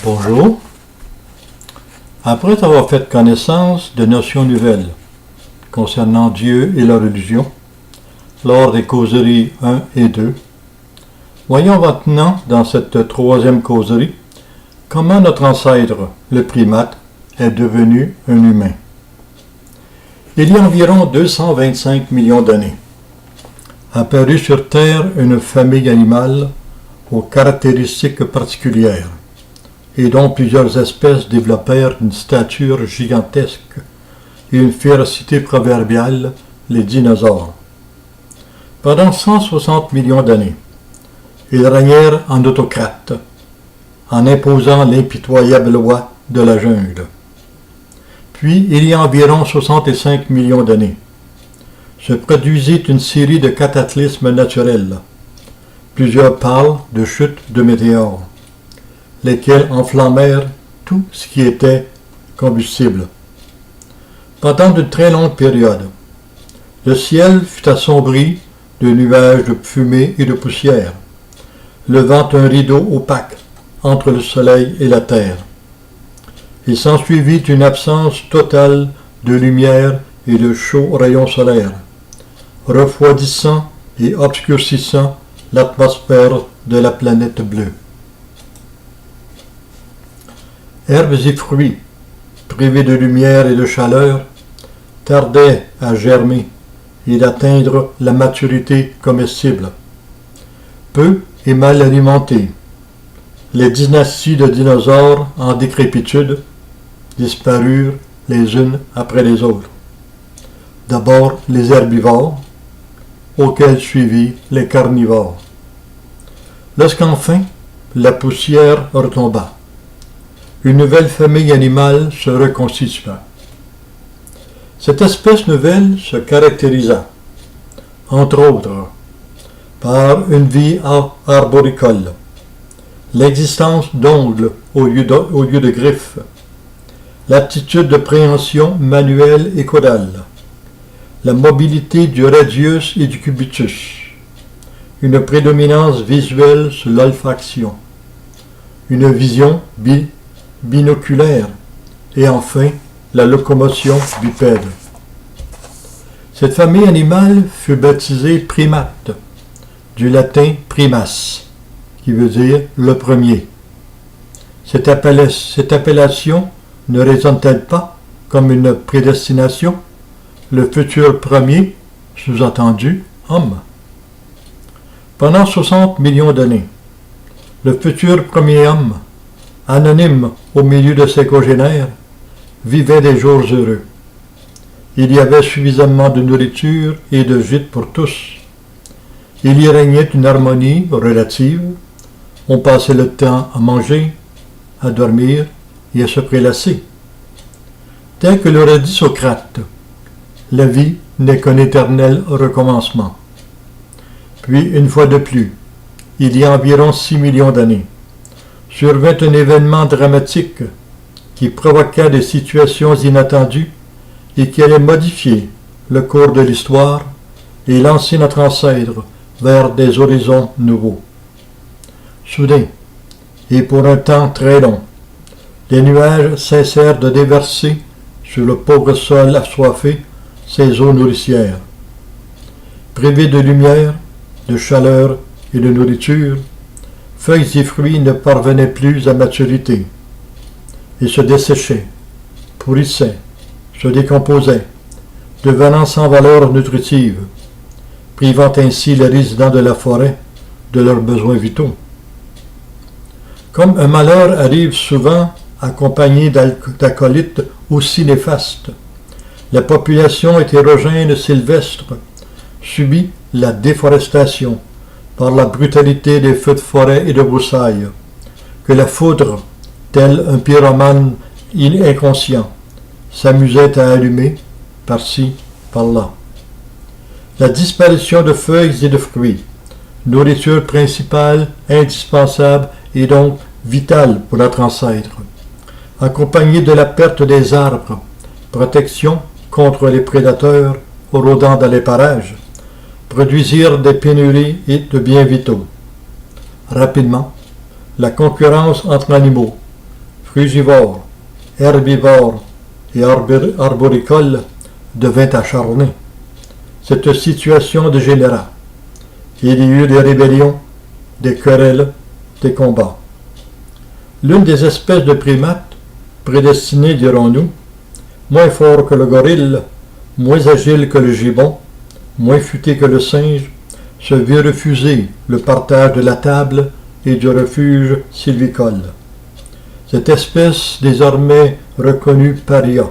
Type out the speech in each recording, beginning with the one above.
Bonjour. Après avoir fait connaissance de notions nouvelles concernant Dieu et la religion, lors des causeries 1 et 2, voyons maintenant dans cette troisième causerie comment notre ancêtre, le primate, est devenu un humain. Il y a environ 225 millions d'années, apparut sur Terre une famille animale aux caractéristiques particulières, et dont plusieurs espèces développèrent une stature gigantesque et une férocité proverbiale, les dinosaures. Pendant 160 millions d'années, ils régnèrent en autocrates, en imposant l'impitoyable loi de la jungle. Puis, il y a environ 65 millions d'années, se produisit une série de cataclysmes naturels. Plusieurs parlent de chutes de météores, lesquels enflammèrent tout ce qui était combustible. Pendant une très longue période, le ciel fut assombri de nuages de fumée et de poussière, levant un rideau opaque entre le soleil et la terre. Il s'ensuivit une absence totale de lumière et de chauds rayons solaires, refroidissant et obscurcissant l'atmosphère de la planète bleue. Herbes et fruits, privés de lumière et de chaleur, tardaient à germer et d'atteindre la maturité comestible. Peu et mal alimentés, les dynasties de dinosaures en décrépitude disparurent les unes après les autres. D'abord les herbivores, auxquels suivirent les carnivores. Lorsqu'enfin la poussière retomba, une nouvelle famille animale se reconstitua. Cette espèce nouvelle se caractérisa, entre autres, par une vie arboricole, l'existence d'ongles au lieu de griffes, l'aptitude de préhension manuelle et caudale, la mobilité du radius et du cubitus, une prédominance visuelle sur l'olfaction, une vision binoculaire et enfin la locomotion bipède. Cette famille animale fut baptisée primate, du latin primas, qui veut dire le premier. Cette appellation ne résonne-t-elle pas comme une prédestination, le futur premier, sous-entendu homme? Pendant 60 millions d'années, le futur premier homme, anonyme au milieu de ses congénères, vivait des jours heureux. Il y avait suffisamment de nourriture et de gîtes pour tous. Il y régnait une harmonie relative. On passait le temps à manger, à dormir et à se prélasser. Tel que l'aurait dit Socrate, la vie n'est qu'un éternel recommencement. Puis, une fois de plus, il y a environ 6 millions d'années, survint un événement dramatique qui provoqua des situations inattendues et qui allait modifier le cours de l'histoire et lancer notre ancêtre vers des horizons nouveaux. Soudain, et pour un temps très long, les nuages cessèrent de déverser sur le pauvre sol assoiffé ses eaux nourricières. Privés de lumière, de chaleur et de nourriture, feuilles et fruits ne parvenaient plus à maturité. Ils se desséchaient, pourrissaient, se décomposaient, devenant sans valeur nutritive, privant ainsi les résidents de la forêt de leurs besoins vitaux. Comme un malheur arrive souvent accompagné d'acolytes aussi néfastes, la population hétérogène sylvestre subit la déforestation par la brutalité des feux de forêt et de broussailles, que la foudre, tel un pyromane inconscient, s'amusait à allumer par-ci, par-là. La disparition de feuilles et de fruits, nourriture principale, indispensable et donc vitale pour notre ancêtre, accompagnée de la perte des arbres, protection contre les prédateurs rôdant dans les parages, produisirent des pénuries et de biens vitaux. Rapidement, la concurrence entre animaux, frugivore, herbivore et arboricole, devint acharné. Cette situation dégénéra. Il y eut des rébellions, des querelles, des combats. L'une des espèces de primates, prédestinées, dirons-nous, moins fort que le gorille, moins agile que le gibbon, moins futé que le singe, se vit refuser le partage de la table et du refuge sylvicole. Cette espèce, désormais reconnue paria,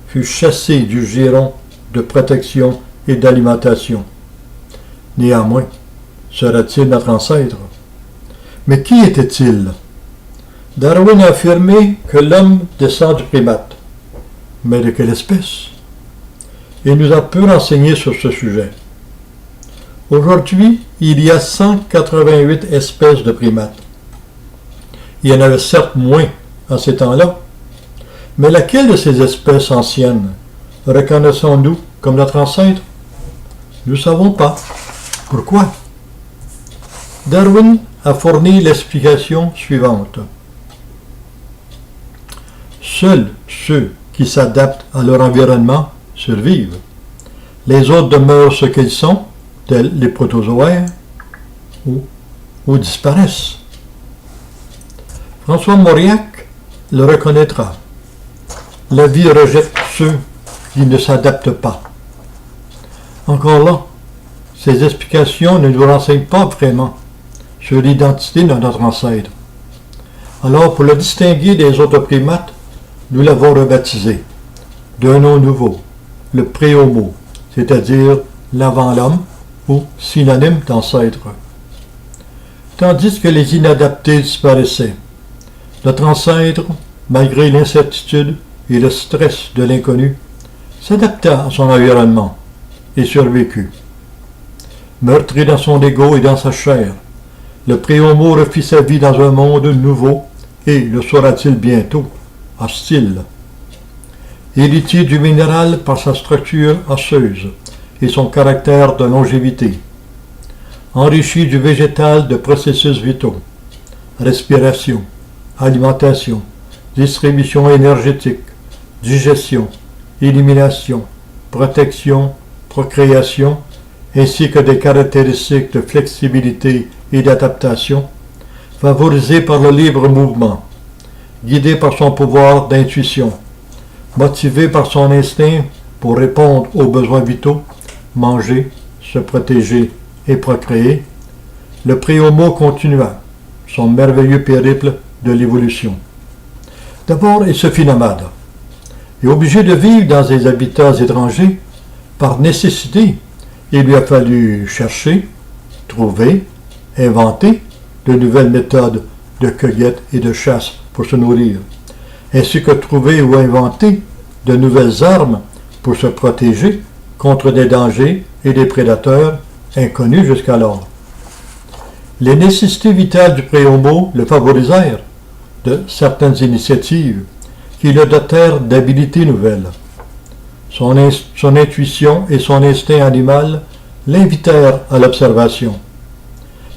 fut chassée du giron de protection et d'alimentation. Néanmoins, serait-il notre ancêtre? Mais qui était-il? Darwin a affirmé que l'homme descend du primate. Mais de quelle espèce? Il nous a peu renseigné sur ce sujet. Aujourd'hui, il y a 188 espèces de primates. Il y en avait certes moins en ces temps-là, mais laquelle de ces espèces anciennes reconnaissons-nous comme notre ancêtre? Nous ne savons pas. Pourquoi? Darwin a fourni l'explication suivante. Seuls ceux qui s'adaptent à leur environnement survivent. Les autres demeurent ce qu'ils sont, tels les protozoaires, ou disparaissent. François Mauriac le reconnaîtra. La vie rejette ceux qui ne s'adaptent pas. Encore là, ces explications ne nous renseignent pas vraiment sur l'identité de notre ancêtre. Alors, pour le distinguer des autres primates, nous l'avons rebaptisé d'un nom nouveau, le pré-homo, c'est-à-dire l'avant-l'homme ou synonyme d'ancêtre. Tandis que les inadaptés disparaissaient, notre ancêtre, malgré l'incertitude et le stress de l'inconnu, s'adapta à son environnement et survécut. Meurtri dans son ego et dans sa chair, le pré-homo refit sa vie dans un monde nouveau et, le saura-t-il bientôt, hostile. Héritier du minéral par sa structure osseuse et son caractère de longévité. Enrichi du végétal de processus vitaux, respiration, alimentation, distribution énergétique, digestion, élimination, protection, procréation, ainsi que des caractéristiques de flexibilité et d'adaptation, favorisé par le libre mouvement, guidé par son pouvoir d'intuition, motivé par son instinct pour répondre aux besoins vitaux, manger, se protéger et procréer, le pré-homo continua son merveilleux périple de l'évolution. D'abord, il se fit nomade, et obligé de vivre dans des habitats étrangers, par nécessité, il lui a fallu chercher, trouver, inventer de nouvelles méthodes de cueillette et de chasse pour se nourrir, ainsi que trouver ou inventer de nouvelles armes pour se protéger contre des dangers et des prédateurs inconnus jusqu'alors. Les nécessités vitales du pré-homo le favorisèrent de certaines initiatives qui le dotèrent d'habilités nouvelles. Son intuition et son instinct animal l'invitèrent à l'observation.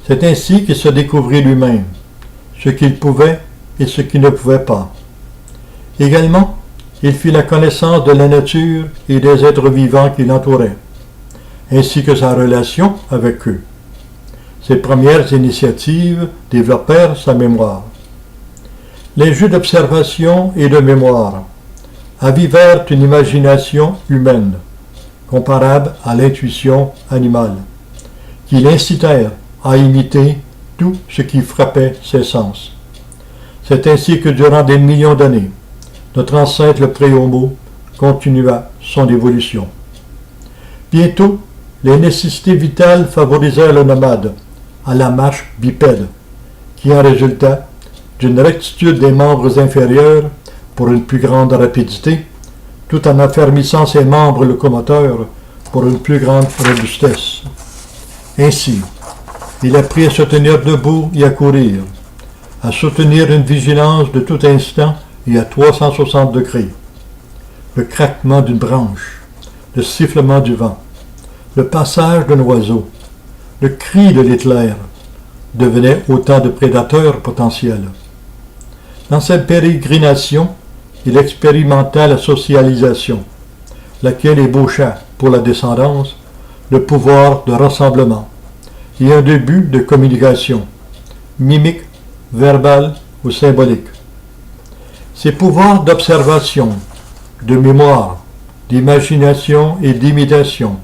C'est ainsi qu'il se découvrit lui-même, ce qu'il pouvait et ce qu'il ne pouvait pas. Également, il fit la connaissance de la nature et des êtres vivants qui l'entouraient, ainsi que sa relation avec eux. Ses premières initiatives développèrent sa mémoire. Les jeux d'observation et de mémoire avivèrent une imagination humaine, comparable à l'intuition animale, qui l'incitèrent à imiter tout ce qui frappait ses sens. C'est ainsi que durant des millions d'années, notre ancêtre le pré-homo continua son évolution. Bientôt, les nécessités vitales favorisèrent le nomade à la marche bipède, qui en résulta d'une rectitude des membres inférieurs pour une plus grande rapidité, tout en affermissant ses membres locomoteurs pour une plus grande robustesse. Ainsi, il apprit à se tenir debout et à courir, à soutenir une vigilance de tout instant et à 360 degrés. Le craquement d'une branche, le sifflement du vent, le passage d'un oiseau, le cri de l'éclair devenaient autant de prédateurs potentiels. Dans cette pérégrination, il expérimenta la socialisation, laquelle ébaucha pour la descendance le pouvoir de rassemblement et un début de communication, mimique, verbale ou symbolique. Ces pouvoirs d'observation, de mémoire, d'imagination et d'imitation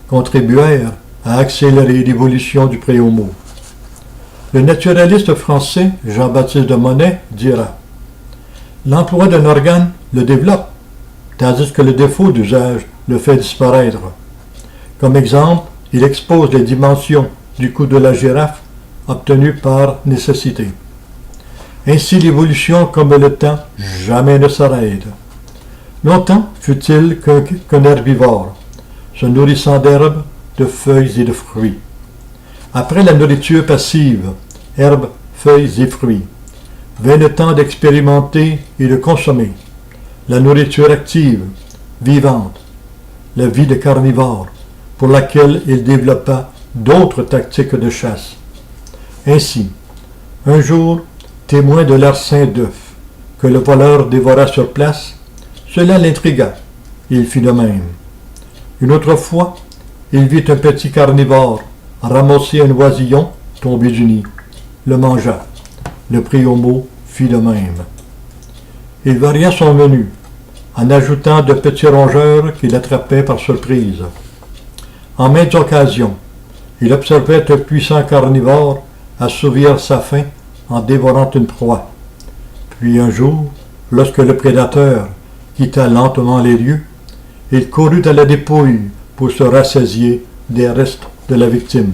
contribuèrent à accélérer l'évolution du pré-homo. Le naturaliste français Jean-Baptiste de Monnet dira « L'emploi d'un organe le développe, tandis que le défaut d'usage le fait disparaître. » Comme exemple, il expose les dimensions du cou de la girafe obtenues par nécessité. Ainsi l'évolution comme le temps jamais ne s'arrête. Longtemps fut-il qu'un herbivore, se nourrissant d'herbes, de feuilles et de fruits. Après la nourriture passive, herbes, feuilles et fruits, vint le temps d'expérimenter et de consommer la nourriture active, vivante, la vie de carnivore, pour laquelle il développa d'autres tactiques de chasse. Ainsi, un jour, témoin de l'arsen d'œuf que le voleur dévora sur place, cela l'intrigua, et il fit de même. Une autre fois, il vit un petit carnivore ramasser un oisillon tombé du nid, le mangea. Le pré-homo fit de même. Il varia son menu, en ajoutant de petits rongeurs qu'il attrapait par surprise. En maintes occasions, il observait un puissant carnivore assouvir sa faim en dévorant une proie. Puis un jour, lorsque le prédateur quitta lentement les lieux, il courut à la dépouille pour se rassasier des restes de la victime.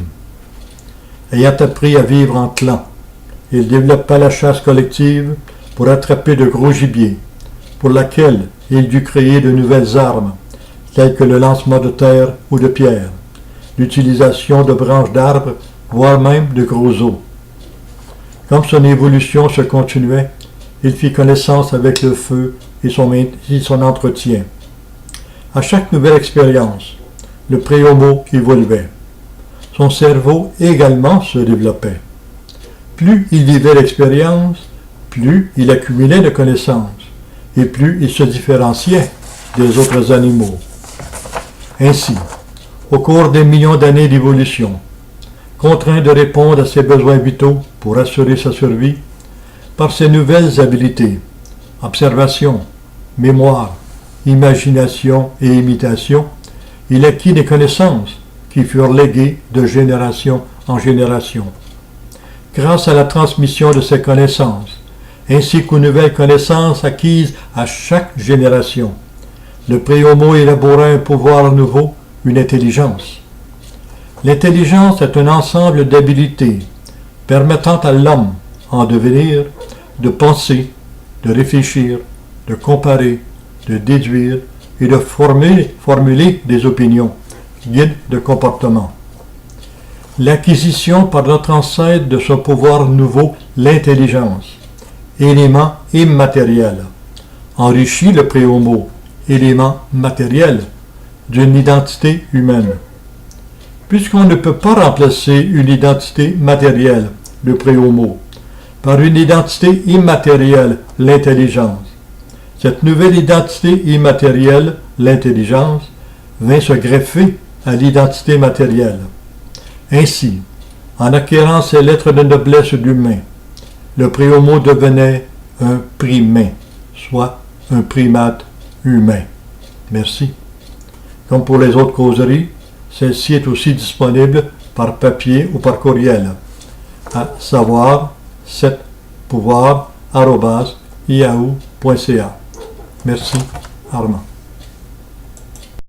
Ayant appris à vivre en clan, il développa la chasse collective pour attraper de gros gibier, pour laquelle il dut créer de nouvelles armes, telles que le lancement de terre ou de pierre, l'utilisation de branches d'arbres, voire même de gros os. Comme son évolution se continuait, il fit connaissance avec le feu et son entretien. À chaque nouvelle expérience, le pré-homo évoluait. Son cerveau également se développait. Plus il vivait l'expérience, plus il accumulait de connaissances, et plus il se différenciait des autres animaux. Ainsi, au cours des millions d'années d'évolution, contraint de répondre à ses besoins vitaux pour assurer sa survie, par ses nouvelles habiletés, observation, mémoire, imagination et imitation, il acquit des connaissances qui furent léguées de génération en génération. Grâce à la transmission de ces connaissances, ainsi qu'aux nouvelles connaissances acquises à chaque génération, le pré-homo élabora un pouvoir nouveau, une intelligence. L'intelligence est un ensemble d'habiletés permettant à l'homme, en devenir, de penser, de réfléchir, de comparer, de déduire et de formuler des opinions, guides de comportement. L'acquisition par notre ancêtre de ce pouvoir nouveau, l'intelligence, élément immatériel, enrichit le pré-homo, élément matériel, d'une identité humaine. Puisqu'on ne peut pas remplacer une identité matérielle, le pré-homo, par une identité immatérielle, l'intelligence, cette nouvelle identité immatérielle, l'intelligence, vint se greffer à l'identité matérielle. Ainsi, en acquérant ces lettres de noblesse d'humain, le pré-homo devenait un primain, soit un primate humain. Merci. Comme pour les autres causeries, celle-ci est aussi disponible par papier ou par courriel à savoir 7pouvoir@yahoo.ca. Merci, Armand.